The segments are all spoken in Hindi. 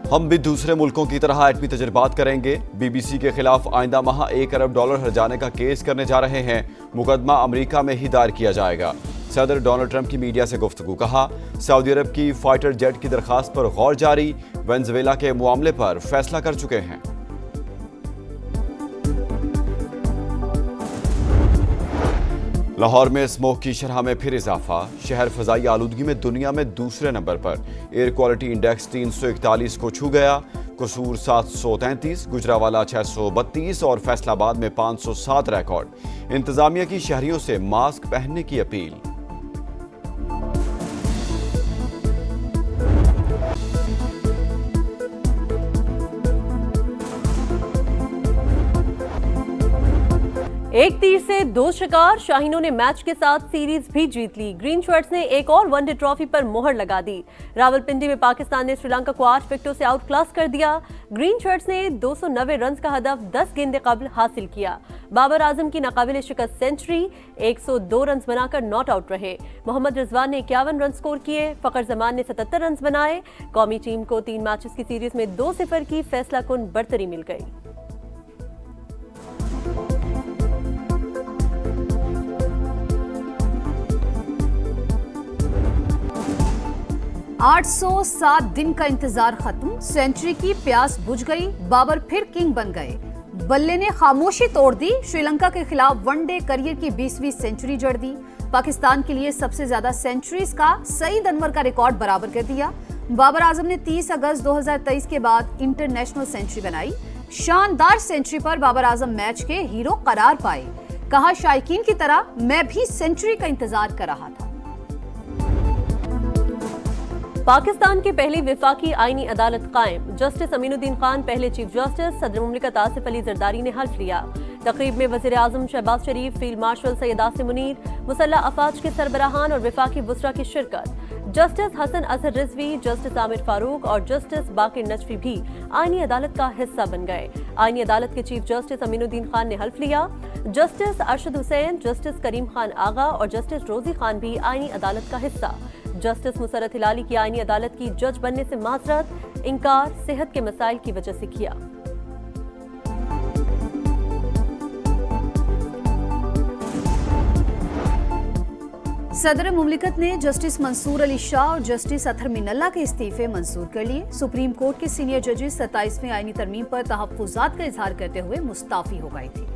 हम भी दूसरे मुल्कों की तरह एटमी तजर्बात करेंगे। बीबीसी के खिलाफ आइंदा माह $1 अरब हर्जाने का केस करने जा रहे हैं। मुकदमा अमेरिका में ही दायर किया जाएगा। सदर डोनाल्ड ट्रंप की मीडिया से गुफ्तगू। कहा, सऊदी अरब की फाइटर जेट की दरखास्त पर गौर जारी। वेनेजुएला के मामले पर फैसला कर चुके हैं। लाहौर में स्मोक की शरह में फिर इजाफा। शहर फजाई आलूदगी में दुनिया में दूसरे नंबर पर। एयर क्वालिटी इंडेक्स 341 को छू गया। कसूर 733, गुजरावाला 632 और फैसलाबाद में 507 रिकॉर्ड। इंतजामिया की शहरियों से मास्क पहनने की अपील। एक तीर से दो शिकार, शाहीनों ने मैच के साथ सीरीज भी जीत ली। ग्रीन शर्ट्स ने एक और वनडे ट्रॉफी पर मोहर लगा दी। रावलपिंडी में पाकिस्तान ने श्रीलंका को 8 विकेटों से आउट क्लास कर दिया। ग्रीन शर्ट्स ने 290 रन का हदफ 10 गेंदे कबल हासिल किया। बाबर आजम की नाकाबिले शिकस्त सेंचुरी, 102 रन बनाकर नॉट आउट रहे। मोहम्मद रिजवान ने 51 रन स्कोर किए। फखर जमान ने 77 रन बनाए। कौमी टीम को 3 मैचेस की सीरीज में 2-0 की फैसलाकुन बढ़तरी मिल गई। आठ 807 दिन का इंतजार खत्म। सेंचुरी की प्यास बुझ गई। बाबर फिर किंग बन गए। बल्ले ने खामोशी तोड़ दी। श्रीलंका के खिलाफ वनडे करियर की 20वीं सेंचुरी जड़ दी। पाकिस्तान के लिए सबसे ज्यादा सेंचुरीज का सईद अनवर का रिकॉर्ड बराबर कर दिया। बाबर आजम ने 30 अगस्त 2023 के बाद इंटरनेशनल सेंचुरी बनाई। शानदार सेंचुरी पर बाबर आजम मैच के हीरो करार पाए। कहा, शायकीन की तरह मैं भी सेंचुरी का इंतजार कर रहा था। पाकिस्तान की पहली विफाकी आईनी अदालत कायम। जस्टिस अमीनुद्दीन खान पहले चीफ जस्टिस। सदर मुमलिकत आसिफ अली जरदारी ने हल्फ लिया। तकरीब में वजीर आजम शहबाज शरीफ, फील्ड मार्शल सैयद आसिम मुनीर, मुसल्लह अफवाज के सरबराहान और विफाकी वुज़रा की शिरकत। जस्टिस हसन अजहर रिजवी, जस्टिस आमिर फारूक और जस्टिस बाकिर नजफी भी आईनी अदालत का हिस्सा बन गए। आईनी अदालत के चीफ जस्टिस अमीनुद्दीन खान ने हल्फ लिया। जस्टिस अरशद हुसैन, जस्टिस करीम खान आगा और जस्टिस रोजी खान भी आईनी अदालत का हिस्सा। जस्टिस मुसरत हिलाली की आईनी अदालत की जज बनने से माजरत, इनकार सेहत के मसाइल की वजह से किया। सदर मुमलिकत ने जस्टिस मंसूर अली शाह और जस्टिस अतहर मिनल्ला के इस्तीफे मंजूर कर लिए। सुप्रीम कोर्ट के सीनियर जजेस 27वें आईनी तरमीम पर तहफ्फुज़ात का इजहार करते हुए मुस्ताफी हो गए थे।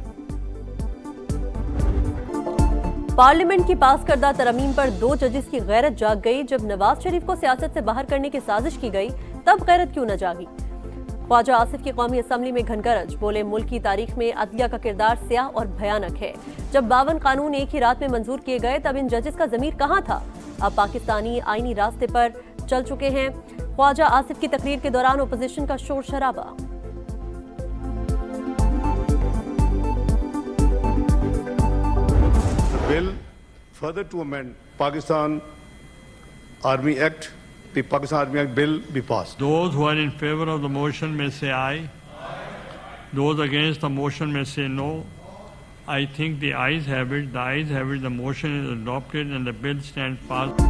पार्लियामेंट की पास करदा तरमीम पर 2 जजेस की गैरत जाग गई। जब नवाज शरीफ को सियासत से बाहर करने की साजिश की गई, तब गैरत क्यों न जागी। ख्वाजा आसिफ की कौमी असम्बली में घनगरज। बोले, मुल्क की तारीख में अदलिया का किरदार स्याह और भयानक है। जब 52 कानून एक ही रात में मंजूर किए गए, तब इन जजेस का ज़मीर कहाँ था। अब पाकिस्तानी आईनी रास्ते पर चल चुके हैं। ख्वाजा आसिफ की तकरीर के दौरान ओपोजिशन का शोर शराबा। Bill further to amend Pakistan Army Act, the Pakistan Army Act bill be passed. Those who are in favor of the motion may say aye. Those against the motion may say no. I think the ayes have it. The ayes have it. The motion is adopted and the bill stands passed.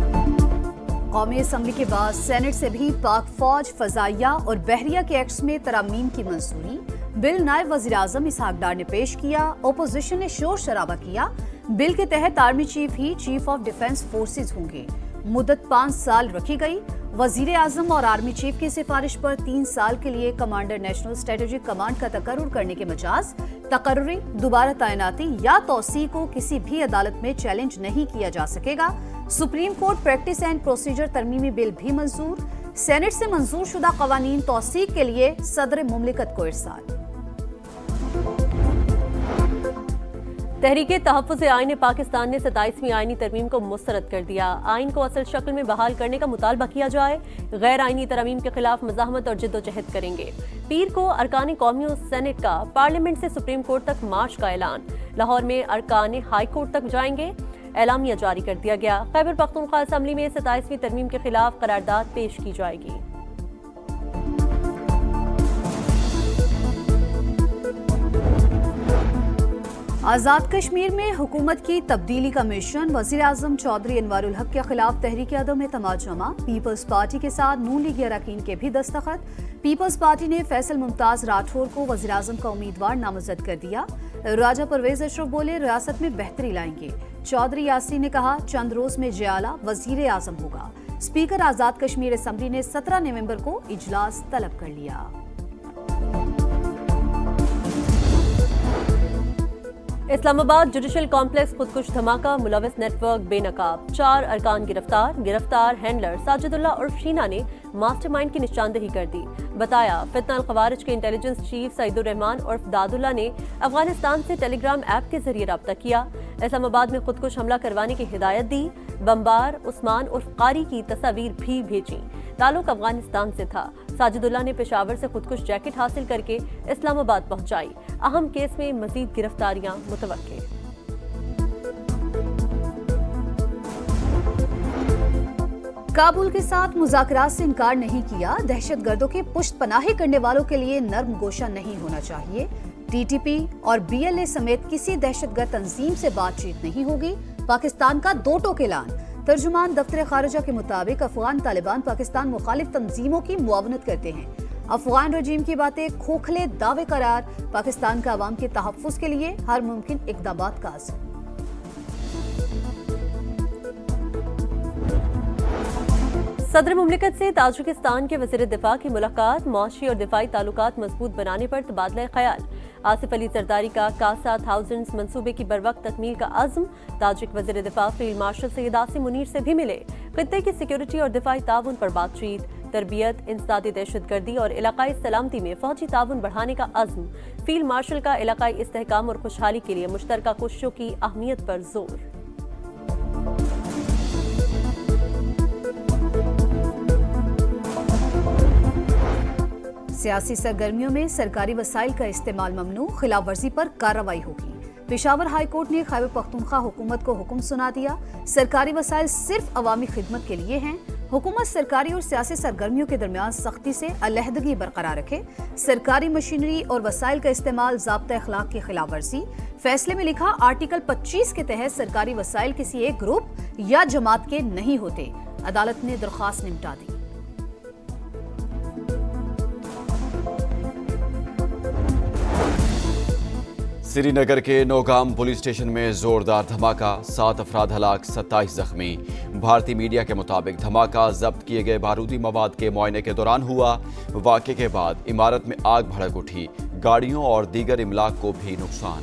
कौमी असम्बली के बाद सेनेट से भी पाक फौज, फजाइया और बहरिया के एक्ट्स में तरामीम की मंजूरी। बिल नायब वजीर आजम इसहाक डार ने पेश किया। ओपोजिशन ने शोर शराबा किया। बिल के तहत army chief he chief of defence forces होंगे। मुद्दत 5 साल रखी गई। वजीर आजम और आर्मी चीफ की सिफारिश पर 3 साल के लिए कमांडर नेशनल स्ट्रेटेजिक कमांड का तकर्रुर करने के मजाज तकर्रुरी, दोबारा तैनाती या तौसी को किसी भी अदालत में चैलेंज नहीं किया जा सकेगा। Supreme Court practice and procedure तरमीमी बिल भी मंजूर। सेनेट से मंजूर शुदा कवानीन तौसीक के लिए सदर मुमलिकत को इरसाल। तहरीके तहफ़्फ़ुज़ आईन पाकिस्तान ने 27वीं आईनी तरमीम को मुस्तरद कर दिया। आइन को असल शक्ल में बहाल करने का मुतालबा किया जाए। गैर आईनी तरमीम के खिलाफ मज़ाहमत और जिद्दोजहद करेंगे। पीर को अरकान कौमी और सेनेट का पार्लियामेंट से सुप्रीम कोर्ट तक मार्च का ऐलान। लाहौर में अरकान हाई कोर्ट तक जाएंगे। एलामिया जारी कर दिया गया। खैबर पख्तूनख्वा असम्बली में 27वीं तरमीम के खिलाफ करारदाद पेश की जाएगी। आज़ाद कश्मीर में हुकूमत की तब्दीली का मिशन, वज़ीर आज़म चौधरी अनवारुल हक के खिलाफ तहरीक अदम एतमाद जमा, पीपल्स पार्टी के साथ नून लीगी अरकान के भी दस्तखत। पीपल्स पार्टी ने फैसल मुमताज राठौर को वज़ीर आज़म का उम्मीदवार नामजद कर दिया। राजा परवेज अशरफ बोले रियासत में बेहतरी लाएंगे। चौधरी यासीन ने कहा चंद रोज में जियाला वज़ीर आज़म होगा। स्पीकर आज़ाद कश्मीर असम्बली ने 17 नवंबर को इजलास तलब कर लिया। इस्लामाबाद जुडिशल कॉम्प्लेक्स खुदकुश धमाका, मुलविस नेटवर्क बेनकाब, 4 अरकान गिरफ्तार हैंडलर साजिदुल्लाह और शीना ने मास्टरमाइंड की निशानदेही कर दी। बताया फितना अल खवारिज के इंटेलिजेंस चीफ सईदुर रहमान और दादुल्ला ने अफगानिस्तान से टेलीग्राम ऐप के जरिए रब्ता किया। इस्लामाबाद में खुदकुश हमला करवाने की हिदायत दी। बम्बार उस्मान उर्फ कारी की तस्वीर भी भेजी। ताल्लुक अफगानिस्तान से था। साजिदुल्लाह ने पेशावर से खुदकुश जैकेट हासिल करके इस्लामाबाद पहुंचाई। अहम केस में मजीद गिरफ्तारियां मुतवक्के। काबुल के साथ मुज़ाकरात से इनकार नहीं किया। दहशतगर्दों के पुश्त पनाही करने वालों के लिए नर्म गोशा नहीं होना चाहिए। टीटीपी और बीएलए समेत किसी दहशतगर्द तंजीम से बातचीत नहीं होगी। पाकिस्तान का दो टोक ऐलान। तर्जुमान दफ्तर खारिजा के मुताबिक अफगान तालिबान पाकिस्तान मुखालिफ तंजीमों की मुआवनत करते हैं। अफगान रजीम की बातें खोखले दावे करार। पाकिस्तान का अवाम के तहफ़्फ़ुज़ के लिए हर मुमकिन इक़दामात का अज़्म। सदर मुमलिकत से ताजिकिस्तान के वज़ीर दिफा की मुलाकात, मौशी और दिफाई ताल्लुकात मजबूत बनाने पर तबादला ख्याल। आसिफ अली जरदारी का कासा थाउजेंड्स मंसूबे की बरवक्त तकमील का अज़्म। ताजिक वज़ीर दिफा फील्ड मार्शल सैयद आसिम मुनीर से भी मिले। खित्ते की सिक्योरिटी और दिफाई ताउन पर बातचीत। तरबियत, इंसदादी दहशतगर्दी और इलाकाई सलामती में फौजी ताउन बढ़ाने का अज़्म। फील्ड मार्शल का इलाकाई इस्तेहकाम और खुशहाली के लिए मुश्तरका कोशिशों की अहमियत पर जोर। सियासी सरगर्मियों में सरकारी वसाइल का इस्तेमाल ममनू, खिलाफ वर्जी पर कार्रवाई होगी। पेशावर हाई कोर्ट ने खैबर पख्तूनख्वा हुकूमत को हुक्म सुना दिया। सरकारी वसाइल सिर्फ अवामी खिदमत के लिए हैं। हुकूमत सरकारी और सियासी सरगर्मियों के दरमियान सख्ती से अलहदगी बरकरार रखे। सरकारी मशीनरी और वसाइल का इस्तेमाल ज़ाब्ता अखलाक की खिलाफ वर्जी। फैसले में लिखा आर्टिकल 25 के तहत सरकारी वसाइल किसी एक ग्रुप या जमात के नहीं होते। अदालत ने दरख्वास्त निपटा दी। श्रीनगर के नौगाम पुलिस स्टेशन में जोरदार धमाका, 7 अफराद हलाक, 27 जख्मी। भारतीय मीडिया के मुताबिक धमाका जब्त किए गए बारूदी मवाद के मुआयने के दौरान हुआ। वाक़े के बाद इमारत में आग भड़क उठी, गाड़ियों और दीगर इमलाक को भी नुकसान।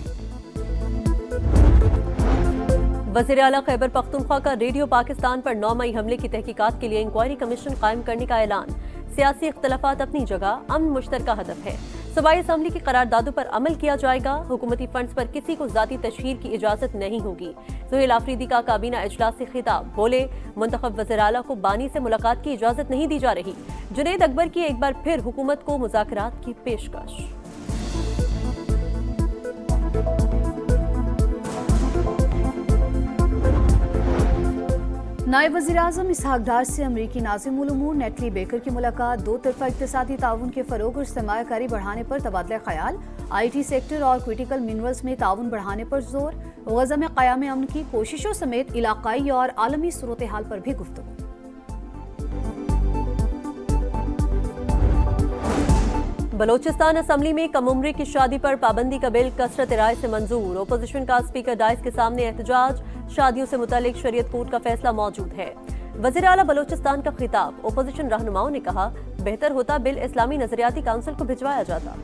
वज़ीर आला खैबर पख्तूनख्वा का रेडियो पाकिस्तान पर 9 मई हमले की तहकीकात के लिए इंक्वायरी कमीशन कायम करने का ऐलान। सियासी इख्तलाफात अपनी जगह, अमन मुश्तरका हदफ है। सूबाई असम्बली की करारदादों पर अमल किया जाएगा। हुकूमती फंड्स पर किसी को जाती तशहीर की इजाजत नहीं होगी। सुहेल आफरीदी का काबीना इजलास से खिताब, बोले मुंतखब वज़ीर आला को बानी से मुलाकात की इजाजत नहीं दी जा रही। जुनैद अकबर की एक बार फिर हुकूमत को मुज़ाकरात की पेशकश। नायब वज़ीर आज़म इसहाक डार से अमरीकी नाज़िम उल उमूर नेटली बेकर की मुलाकात। दो तरफा इक़्तिसादी ताउन के फ़रोग़ और सरमायाकारी बढ़ाने पर तबादला ख्याल। IT सेक्टर और क्रिटिकल मिनरल्स में ताउन बढ़ाने पर जोर। गज़ा में क़याम अमन की कोशिशों समेत इलाक़ाई और आलमी सूरत हाल पर भी गुफ्तगू। बलोचिस्तान असम्बली में कम उम्री की शादी पर पाबंदी का बिल कसरत राय से मंजूर। ओपोजिशन का स्पीकर डाइस के सामने एहतजाज। शादियों से मुतालिक शरीयत कोर्ट का फैसला मौजूद है। वज़ीर आला बलोचिस्तान का खिताब। ओपोजिशन रहनुमाओं ने कहा बेहतर होता बिल इस्लामी नजरियाती काउंसिल को भिजवाया जाता।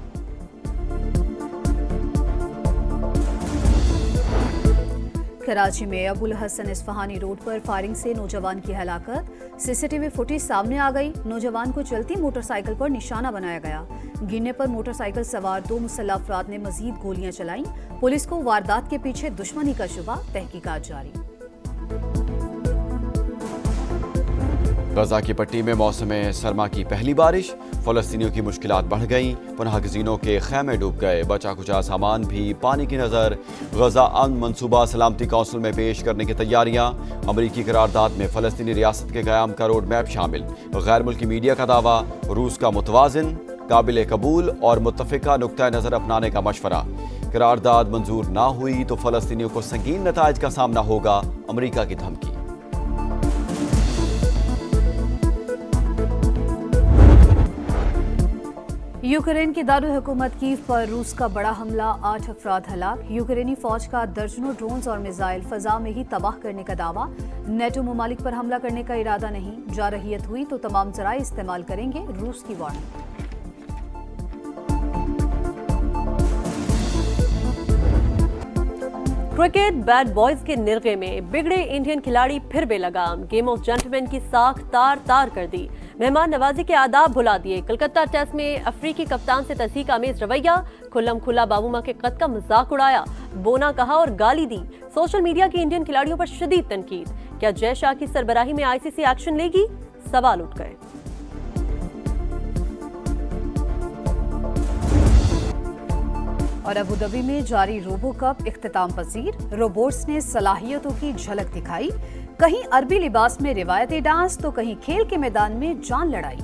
कराची में अबुल हसन इस्फहानी रोड पर फायरिंग से नौजवान की हलाकत। CCTV फुटेज सामने आ गई। नौजवान को चलती मोटरसाइकिल पर निशाना बनाया गया। गिरने पर मोटरसाइकिल सवार 2 मुसल्लह अफराद ने मजीद गोलियां चलाईं। पुलिस को वारदात के पीछे दुश्मनी का शुबा, तहकीकात जारी। गजा की पट्टी में मौसम सरमा की पहली बारिश, फ़लस्तीनियों की मुश्किलात बढ़ गईं। पनाह गज़ीनों के खैमे डूब गए, बचा कुचा सामान भी पानी की नज़र। गजा अमन मनसूबा सलामती कौंसिल में पेश करने की तैयारियां। अमरीकी करारदाद में फ़लस्तीनी रियासत के क़याम का रोड मैप शामिल। गैर मुल्की मीडिया का दावा, रूस का मुतवाज़िन, काबिल कबूल और मुत्तफ़िका नुक्ता नज़र अपनाने का मशवरा। करारदाद मंजूर ना हुई तो फलस्तीनियों को संगीन नताइज का सामना होगा, अमेरिका की धमकी। यूक्रेन की दारुल हुकूमत कीव पर रूस का बड़ा हमला, 8 अफराद हलाक। यूक्रेनी फौज का दर्जनों ड्रोन्स और मिसाइल फजा में ही तबाह करने का दावा। नेटो ममालिक पर हमला करने का इरादा नहीं, जारहियत हुई तो तमाम जराए इस्तेमाल करेंगे, रूस की वार्निंग। क्रिकेट बैड बॉयज के निर्गे में बिगड़े इंडियन खिलाड़ी फिर बेलगाम। गेम ऑफ जेंटलमैन की साख तार तार कर दी, मेहमान नवाजी के आदाब भुला दिए। कलकत्ता टेस्ट में अफ्रीकी कप्तान से तस्दीक आमेज रवैया, खुल्लम खुल्ला बाबूमा के कद का मजाक उड़ाया, बोना कहा और गाली दी। सोशल मीडिया की इंडियन खिलाड़ियों पर शदीद तनकीद। क्या जय शाह की सरबराही में आईसीसी एक्शन लेगी? सवाल उठ गए। और अबू धाबी में जारी रोबो कप इख्तिताम पजीर, रोबोट्स ने सलाहियतों की झलक दिखाई। कहीं अरबी लिबास में रिवायती डांस तो कहीं खेल के मैदान में जान लड़ाई।